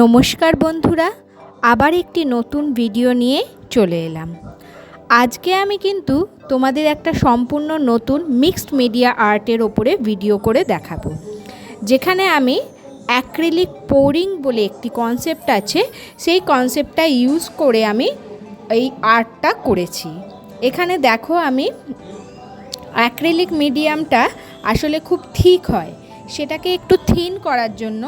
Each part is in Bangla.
নমস্কার বন্ধুরা, আবার একটি নতুন ভিডিও নিয়ে চলে এলাম। আজকে আমি কিন্তু তোমাদের একটা সম্পূর্ণ নতুন মিক্সড মিডিয়া আর্টের ওপরে ভিডিও করে দেখাবো, যেখানে আমি অ্যাক্রিলিক পোরিং বলে একটি কনসেপ্ট আছে, সেই কনসেপ্টটা ইউজ করে আমি এই আর্টটা করেছি। এখানে দেখো, আমি অ্যাক্রিলিক মিডিয়ামটা আসলে খুব থিক হয়, সেটাকে একটু থিন করার জন্য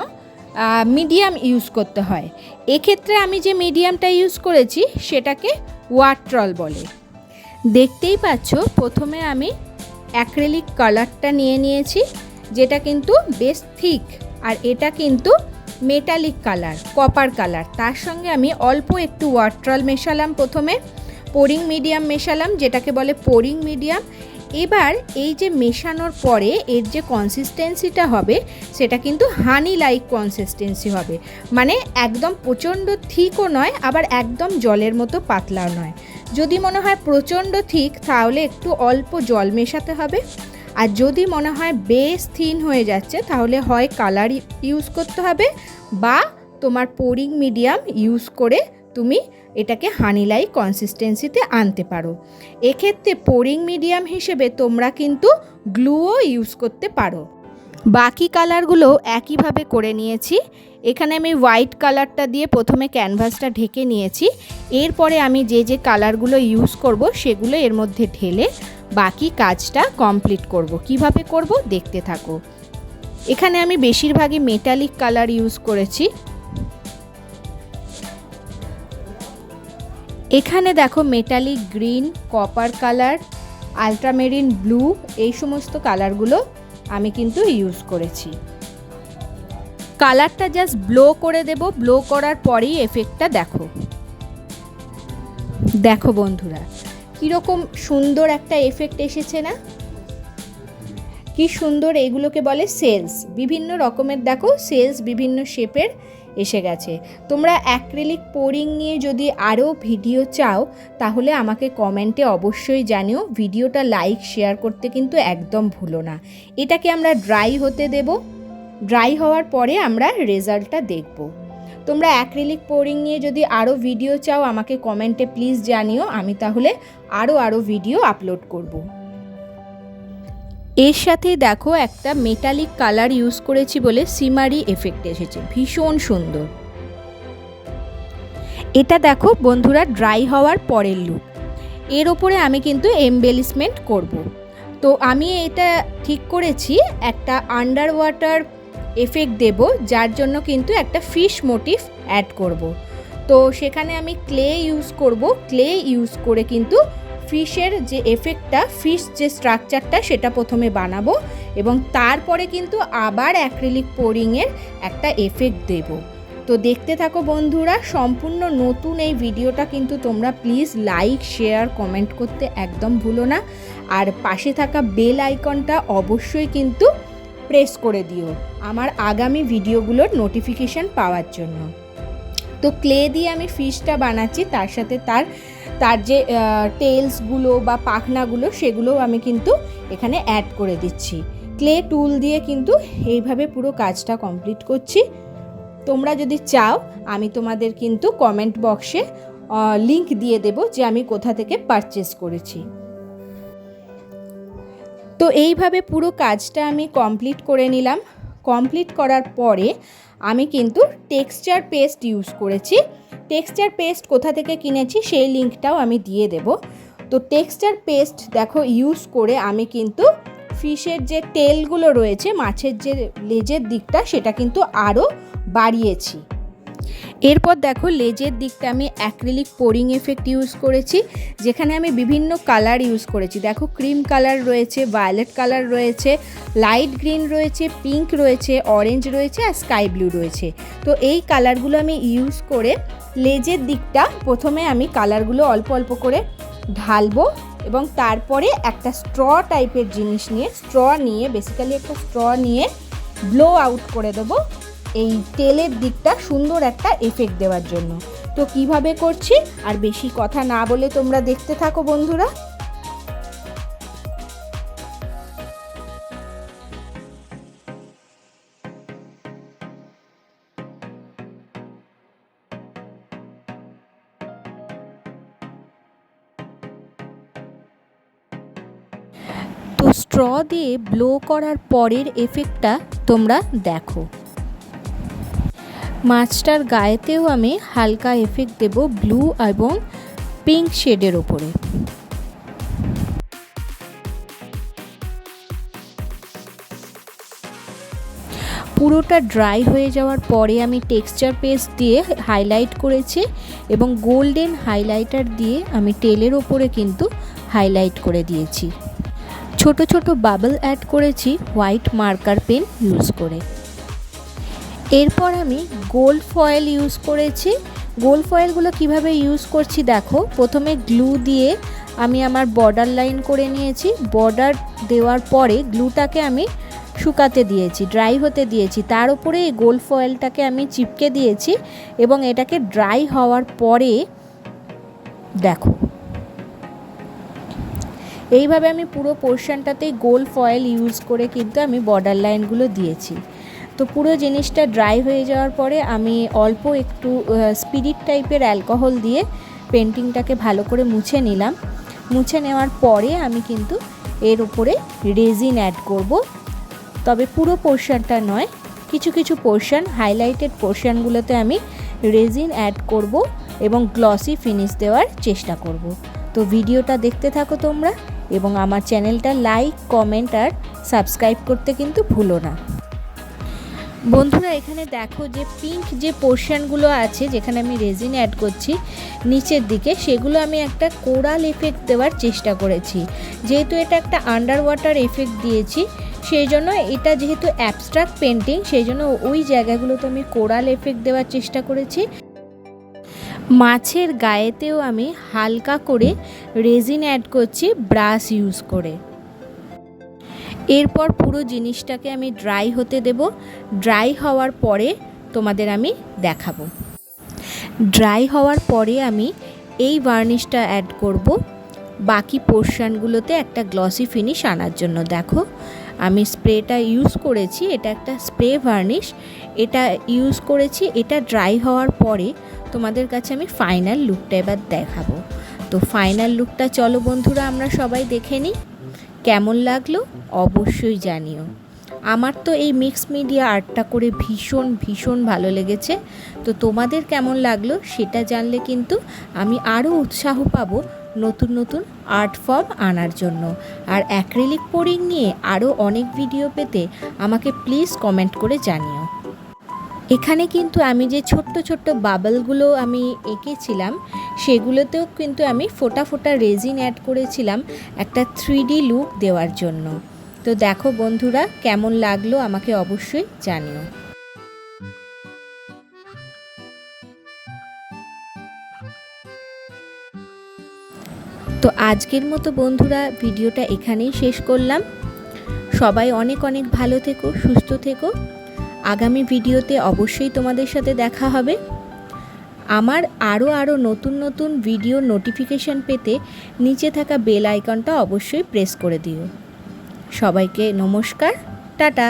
মিডিয়াম ইউজ করতে হয়। এক্ষেত্রে আমি যে মিডিয়ামটা ইউজ করেছি সেটাকে ওয়াটারল বলে। দেখতেই পাচ্ছ, প্রথমে আমি অ্যাক্রিলিক কালারটা নিয়েছি, যেটা কিন্তু বেশ থিক, আর এটা কিন্তু মেটালিক কালার, কপার কালার। তার সঙ্গে আমি অল্প একটু ওয়াটারল মেশালাম, প্রথমে পোরিং মিডিয়াম মেশালাম, যেটাকে বলে পোরিং মিডিয়াম। এবার এই যে মেশানোর পরে এর যে কনসিস্টেন্সিটা হবে, সেটা কিন্তু হানি লাইক কনসিস্টেন্সি হবে, মানে একদম প্রচণ্ড থিকও নয়, আবার একদম জলের মতো পাতলাও নয়। যদি মনে হয় প্রচণ্ড থিক, তাহলে একটু অল্প জল মেশাতে হবে। আর যদি মনে হয় বেশ থিন হয়ে যাচ্ছে, তাহলে হয় কালার ইউজ করতে হবে, বা তোমার পোরিং মিডিয়াম ইউজ করে তুমি এটাকে হানি লাইক কনসিস্টেন্সিতে আনতে পারো। এক্ষেত্রে পোরিং মিডিয়াম হিসেবে তোমরা কিন্তু গ্লুও ইউজ করতে পারো। বাকি কালারগুলো একইভাবে করে নিয়েছি। এখানে আমি হোয়াইট কালারটা দিয়ে প্রথমে ক্যানভাসটা ঢেকে নিয়েছি। এরপরে আমি যে যে কালারগুলো ইউজ করব সেগুলো এর মধ্যে ঢেলে বাকি কাজটা কমপ্লিট করব। কিভাবে করব দেখতে থাকো। এখানে আমি বেশিরভাগই মেটালিক কালার ইউজ করেছি। এখানে দেখো, metallic green, copper colour, আলট্রামেরিন blue, এই সমস্ত কালারগুলো আমি কিন্তু ইউজ করেছি। কালারটা জাস্ট ব্লো করে দেব, ব্লো করার পরেই এফেক্টটা দেখো। দেখো বন্ধুরা, কীরকম সুন্দর একটা এফেক্ট এসেছে না? কি সুন্দর! এগুলোকে বলে সেলস। বিভিন্ন রকমের দেখো সেলস বিভিন্ন শেপের এসে গেছে। তোমরা অ্যাক্রিলিক পোরিং নিয়ে যদি আরও ভিডিও চাও, তাহলে আমাকে কমেন্টে অবশ্যই জানিও। ভিডিওটা লাইক শেয়ার করতে কিন্তু একদম ভুলো না। এটাকে আমরা ড্রাই হতে দেব। ড্রাই হওয়ার পরে আমরা রেজাল্টটা দেখব। তোমরা অ্যাক্রিলিক পোরিং নিয়ে যদি আরও ভিডিও চাও, আমাকে কমেন্টে প্লিজ জানিও। আমি তাহলে আরও ভিডিও আপলোড করব। এর সাথে দেখো, একটা মেটালিক কালার ইউজ করেছি বলে সিমারি এফেক্ট এসেছে, ভীষণ সুন্দর। এটা দেখো বন্ধুরা, ড্রাই হওয়ার পরের লুক। এর ওপরে আমি কিন্তু এমবেলিশমেন্ট করব। তো আমি এটা ঠিক করেছি একটা আন্ডার ওয়াটার এফেক্ট দেব, যার জন্য কিন্তু একটা ফিশ মোটিভ অ্যাড করব। তো সেখানে আমি ক্লে ইউজ করব। ক্লে ইউজ করে কিন্তু ফিশের যে এফেক্টটা, ফিশ যে স্ট্রাকচারটা, সেটা প্রথমে বানাবো, এবং তারপরে কিন্তু আবার অ্যাক্রিলিক পোরিংয়ের একটা এফেক্ট দেব। তো দেখতে থাকো বন্ধুরা, সম্পূর্ণ নতুন এই ভিডিওটা কিন্তু তোমরা প্লিজ লাইক শেয়ার কমেন্ট করতে একদম ভুলো না। আর পাশে থাকা বেল আইকনটা অবশ্যই কিন্তু প্রেস করে দিও আমার আগামী ভিডিওগুলোর নোটিফিকেশান পাওয়ার জন্য। তো ক্লে দিয়ে আমি ফিশটা বানাচ্ছি, তার সাথে তার যে টেলসগুলো বা পাখনাগুলো, সেগুলোও আমি কিন্তু এখানে অ্যাড করে দিচ্ছি। ক্লে টুল দিয়ে কিন্তু এইভাবে পুরো কাজটা কমপ্লিট করছি। তোমরা যদি চাও, আমি তোমাদের কিন্তু কমেন্ট বক্সে লিংক দিয়ে দেব যে আমি কোথা থেকে পারচেস করেছি। তো এইভাবে পুরো কাজটা আমি কমপ্লিট করে নিলাম। কমপ্লিট করার পরে আমি কিন্তু টেক্সচার পেস্ট ইউজ করেছি। টেক্সচার পেস্ট কোথা থেকে কিনেছি সেই লিঙ্কটাও আমি দিয়ে দেব। তো টেক্সচার পেস্ট দেখো ইউজ করে আমি কিন্তু ফিশের যে টেলগুলো রয়েছে, মাছের যে লেজের দিকটা, সেটা কিন্তু আরও বাড়িয়েছি। এরপর দেখো, লেজের দিকটা আমি অ্যাক্রিলিক পোরিং এফেক্ট ইউজ করেছি, যেখানে আমি বিভিন্ন কালার ইউজ করেছি। দেখো, ক্রিম কালার রয়েছে, ভায়োলেট কালার রয়েছে, লাইট গ্রিন রয়েছে, পিঙ্ক রয়েছে, অরেঞ্জ রয়েছে, আর স্কাই ব্লু রয়েছে। তো এই কালারগুলো আমি ইউজ করে লেজের দিকটা প্রথমে আমি কালারগুলো অল্প অল্প করে ঢালবো, এবং তারপরে একটা স্ট্র টাইপের জিনিস নিয়ে বেসিক্যালি একটা স্ট্র নিয়ে ব্লো আউট করে দেবো এই টেলের দিকটা সুন্দর একটা এফেক্ট দেওয়ার জন্য। তো কিভাবে করছি আর বেশি কথা না বলে তোমরা দেখতে থাকো বন্ধুরা। তো স্ট্র দিয়ে ব্লো করার পরের এফেক্টটা তোমরা দেখো। মাছটার গায়েতেও আমি হালকা এফেক্ট দেব ব্লু এবং পিঙ্ক শেডের ওপরে। পুরোটা ড্রাই হয়ে যাওয়ার পরে আমি টেক্সচার পেস্ট দিয়ে হাইলাইট করেছি এবং গোল্ডেন হাইলাইটার দিয়ে আমি টেলের ওপরে কিন্তু হাইলাইট করে দিয়েছি। ছোট ছোট বাবল অ্যাড করেছি হোয়াইট মার্কার পেন ইউজ করে। এরপর আমি গোল্ড ফয়েল ইউজ করেছি। গোল্ড ফয়েলগুলো কিভাবে ইউজ করছি দেখো। প্রথমে গ্লু দিয়ে আমি আমার বর্ডার লাইন করে নিয়েছি। বর্ডার দেওয়ার পরে গ্লুটাকে আমি শুকাতে দিয়েছি, ড্রাই হতে দিয়েছি। তার উপরে এই গোল্ড ফয়েলটাকে আমি চিপকে দিয়েছি এবং এটাকে ড্রাই হওয়ার পরে দেখো এইভাবে আমি পুরো পোর্শনটাতেই গোল্ড ফয়েল ইউজ করে কিন্তু আমি বর্ডার লাইনগুলো দিয়েছি। তো পুরো জিনিসটা ড্রাই হয়ে যাওয়ার পরে আমি অল্প একটু স্পিরিট টাইপের অ্যালকোহল দিয়ে পেন্টিংটাকে ভালো করে মুছে নিলাম। মুছে নেওয়ার পরে আমি কিন্তু এর উপরে রেজিন অ্যাড করব। তবে পুরো পোর্শনটা নয়, কিছু কিছু পোর্শন, হাইলাইটেড পোর্শনগুলোতে আমি রেজিন অ্যাড করব এবং গ্লসি ফিনিশ দেওয়ার চেষ্টা করব। তো ভিডিওটা দেখতে থাকো তোমরা এবং আমার চ্যানেলটা লাইক, কমেন্ট আর সাবস্ক্রাইব করতে কিন্তু ভুলো না। বন্ধুরা এখানে দেখো যে পিঙ্ক যে পোর্শনগুলো আছে যেখানে আমি রেজিন অ্যাড করছি নিচের দিকে, সেগুলো আমি একটা কোরাল এফেক্ট দেওয়ার চেষ্টা করেছি। যেহেতু এটা একটা আন্ডার ওয়াটার এফেক্ট দিয়েছি, সেই জন্য এটা যেহেতু অ্যাবস্ট্রাক্ট পেন্টিং, সেই জন্য ওই জায়গাগুলোতে আমি কোরাল এফেক্ট দেওয়ার চেষ্টা করেছি। মাছের গায়েতেও আমি হালকা করে রেজিন অ্যাড করছি ব্রাশ ইউজ করে। এরপর পুরো জিনিসটাকে আমি ড্রাই হতে দেব। ড্রাই হওয়ার পরে তোমাদের আমি দেখাবো। ড্রাই হওয়ার পরে আমি এই ভার্নিশটা অ্যাড করব বাকি পোর্শনগুলোতে একটা গ্লসি ফিনিশ আনার জন্য। দেখো আমি স্প্রেটা ইউজ করেছি, এটা একটা স্প্রে ভার্নিশ, এটা ইউজ করেছি। এটা ড্রাই হওয়ার পরে তোমাদের কাছে আমি ফাইনাল লুকটা এবার দেখাবো। তো ফাইনাল লুকটা চলো বন্ধুরা আমরা সবাই দেখে নিই। কেমন লাগলো অবশ্যই জানিও। আমার তো এই মিক্স মিডিয়া আর্টটা করে ভীষণ ভীষণ ভালো লেগেছে। তো তোমাদের কেমন লাগলো সেটা জানলে কিন্তু আমি আরও উৎসাহ পাবো নতুন নতুন আর্ট ফর্ম আনার জন্য। আর অ্যাক্রিলিক পোরিং নিয়ে আরও অনেক ভিডিও পেতে আমাকে প্লিজ কমেন্ট করে জানিও। এখানে কিন্তু আমি যে ছোট্ট ছোট্ট বাবলগুলো আমি এঁকেছিলাম সেগুলোতেও কিন্তু আমি ফোটা ফোটা রেজিন অ্যাড করেছিলাম একটা 3D লুক দেওয়ার জন্য। তো দেখো বন্ধুরা কেমন লাগলো আমাকে অবশ্যই জানিও। তো আজকের মতো বন্ধুরা ভিডিওটা এখানেই শেষ করলাম। সবাই অনেক অনেক ভালো থেকো, সুস্থ থেকো। আগামী ভিডিওতে অবশ্যই তোমাদের সাথে দেখা হবে। আমার আরও নতুন নতুন ভিডিও নোটিফিকেশান পেতে নিচে থাকা বেল আইকনটা অবশ্যই প্রেস করে দিও। সবাইকে নমস্কার, টাটা।